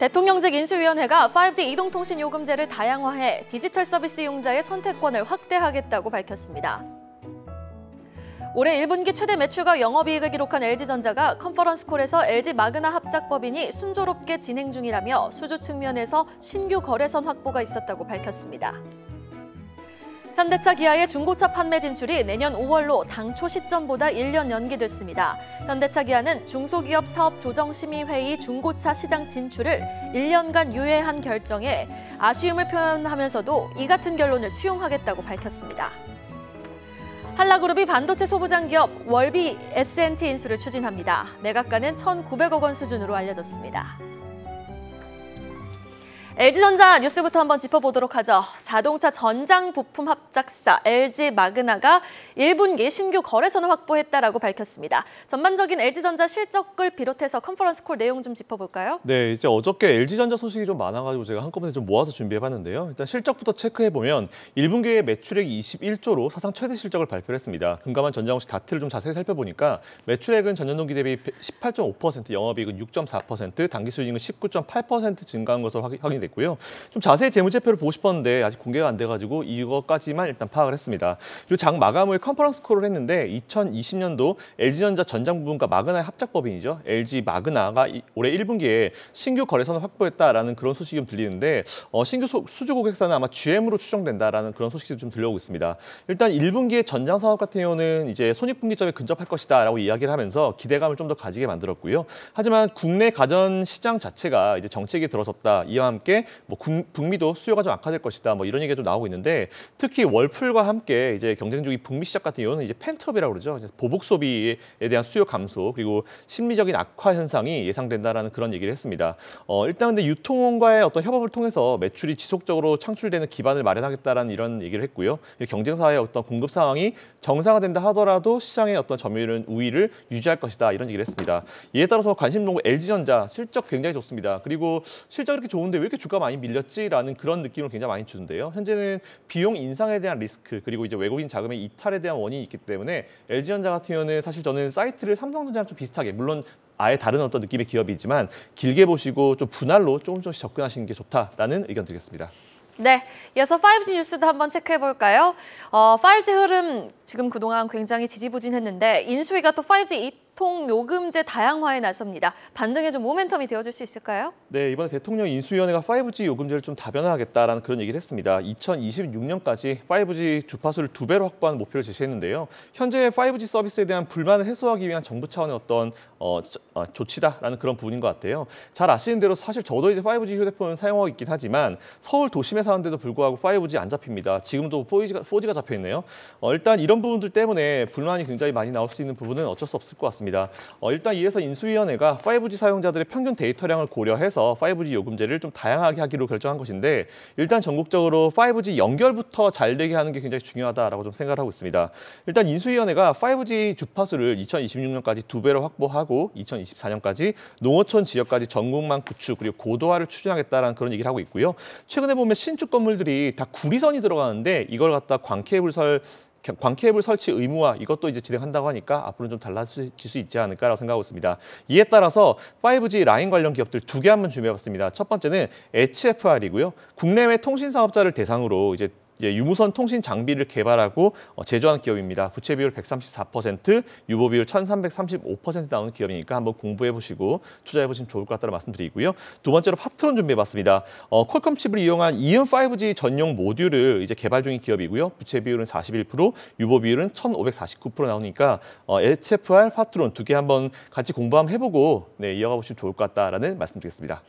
대통령직 인수위원회가 5G 이동통신 요금제를 다양화해 디지털 서비스 이용자의 선택권을 확대하겠다고 밝혔습니다. 올해 1분기 최대 매출과 영업이익을 기록한 LG전자가 컨퍼런스콜에서 LG 마그나 합작법인이 순조롭게 진행 중이라며 수주 측면에서 신규 거래선 확보가 있었다고 밝혔습니다. 현대차 기아의 중고차 판매 진출이 내년 5월로 당초 시점보다 1년 연기됐습니다. 현대차 기아는 중소기업 사업조정심의회의 중고차 시장 진출을 1년간 유예한 결정에 아쉬움을 표현하면서도 이 같은 결론을 수용하겠다고 밝혔습니다. 한라그룹이 반도체 소부장 기업 월비 S&T 인수를 추진합니다. 매각가는 1,900억 원 수준으로 알려졌습니다. LG전자 뉴스부터 한번 짚어보도록 하죠. 자동차 전장 부품 합작사 LG 마그나가 1분기 신규 거래선을 확보했다라고 밝혔습니다. 전반적인 LG전자 실적을 비롯해서 컨퍼런스콜 내용 좀 짚어볼까요? 네, 이제 어저께 LG전자 소식이 좀 많아가지고 제가 한꺼번에 좀 모아서 준비해봤는데요. 일단 실적부터 체크해보면 1분기에 매출액이 21조로 사상 최대 실적을 발표했습니다. 금감원 전장식 다트를 좀 자세히 살펴보니까 매출액은 전년 동기 대비 18.5%, 영업이익은 6.4%, 당기순이익은 19.8% 증가한 것으로 확인됐습니다. 됐고요. 좀 자세히 재무제표를 보고 싶었는데 아직 공개가 안 돼가지고 이것까지만 일단 파악을 했습니다. 그리고 장 마감 후에 컨퍼런스 콜을 했는데 2020년도 LG전자 전장 부분과 마그나의 합작법인이죠. LG 마그나가 올해 1분기에 신규 거래선을 확보했다라는 그런 소식이 좀 들리는데 신규 수주 고객사는 아마 GM으로 추정된다라는 그런 소식이 좀 들려오고 있습니다. 일단 1분기에 전장 사업 같은 경우는 이제 손익분기점에 근접할 것이다라고 이야기를 하면서 기대감을 좀 더 가지게 만들었고요. 하지만 국내 가전 시장 자체가 이제 정책이 들어섰다. 이와 함께 뭐 북미도 수요가 좀 악화될 것이다. 뭐 이런 얘기가 좀 나오고 있는데 특히 월풀과 함께 이제 경쟁 중인 북미 시장 같은 경우는 이제 펜트업이라고 그러죠. 보복 소비에 대한 수요 감소 그리고 심리적인 악화 현상이 예상된다라는 그런 얘기를 했습니다. 일단 근데 유통원과의 어떤 협업을 통해서 매출이 지속적으로 창출되는 기반을 마련하겠다라는 이런 얘기를 했고요. 경쟁사의 어떤 공급 상황이 정상화된다 하더라도 시장의 어떤 점유율은 우위를 유지할 것이다. 이런 얘기를 했습니다. 이에 따라서 관심 종목 LG전자 실적 굉장히 좋습니다. 그리고 실적 이렇게 좋은데 왜 이렇게 주가 많이 밀렸지라는 그런 느낌을 굉장히 많이 주는데요. 현재는 비용 인상에 대한 리스크 그리고 이제 외국인 자금의 이탈에 대한 원인이 있기 때문에 LG전자 같은 경우는 사실 저는 사이트를 삼성전자랑 좀 비슷하게 물론 아예 다른 어떤 느낌의 기업이지만 길게 보시고 좀 분할로 조금씩 접근하시는 게 좋다라는 의견 드리겠습니다. 네, 이어서 5G 뉴스도 한번 체크해볼까요? 5G 흐름 지금 그동안 굉장히 지지부진했는데 인수위가 또 5G 이통 요금제 다양화에 나섭니다. 반등에 좀 모멘텀이 되어줄 수 있을까요? 네, 이번에 대통령 인수위원회가 5G 요금제를 좀 다변화하겠다라는 그런 얘기를 했습니다. 2026년까지 5G 주파수를 2배로 확보하는 목표를 제시했는데요. 현재 5G 서비스에 대한 불만을 해소하기 위한 정부 차원의 어떤 조치다라는 그런 부분인 것 같아요. 잘 아시는 대로 사실 저도 이제 5G 휴대폰을 사용하고 있긴 하지만 서울 도심에 사는데도 불구하고 5G 안 잡힙니다. 지금도 4G가 잡혀 있네요. 일단 이런 부분들 때문에 불만이 굉장히 많이 나올 수 있는 부분은 어쩔 수 없을 것 같습니다. 일단 이래서 인수위원회가 5G 사용자들의 평균 데이터량을 고려해서 5G 요금제를 좀 다양하게 하기로 결정한 것인데 일단 전국적으로 5G 연결부터 잘 되게 하는 게 굉장히 중요하다라고 좀 생각을 하고 있습니다. 일단 인수위원회가 5G 주파수를 2026년까지 2배로 확보하고 2024년까지 농어촌 지역까지 전국망 구축 그리고 고도화를 추진하겠다는 그런 얘기를 하고 있고요. 최근에 보면 신축 건물들이 다 구리선이 들어가는데 이걸 갖다 광케이블 설치 의무화 이것도 이제 진행한다고 하니까 앞으로는 좀 달라질 수 있지 않을까라고 생각하고 있습니다. 이에 따라서 5G 라인 관련 기업들 2개 한번 준비해봤습니다. 첫 번째는 HFR이고요. 국내외 통신 사업자를 대상으로 이제 유무선 통신 장비를 개발하고 제조하는 기업입니다. 부채 비율 134%, 유보 비율 1335% 나오는 기업이니까 한번 공부해보시고 투자해보시면 좋을 것 같다는 말씀드리고요. 두 번째로 파트론 준비해봤습니다. 퀄컴 칩을 이용한 이은 5G 전용 모듈을 이제 개발 중인 기업이고요. 부채 비율은 41%, 유보 비율은 1549% 나오니까 HFR, 파트론 2개 한번 같이 공부 한번 해보고 이어가 보시면 좋을 것 같다라는 말씀드리겠습니다.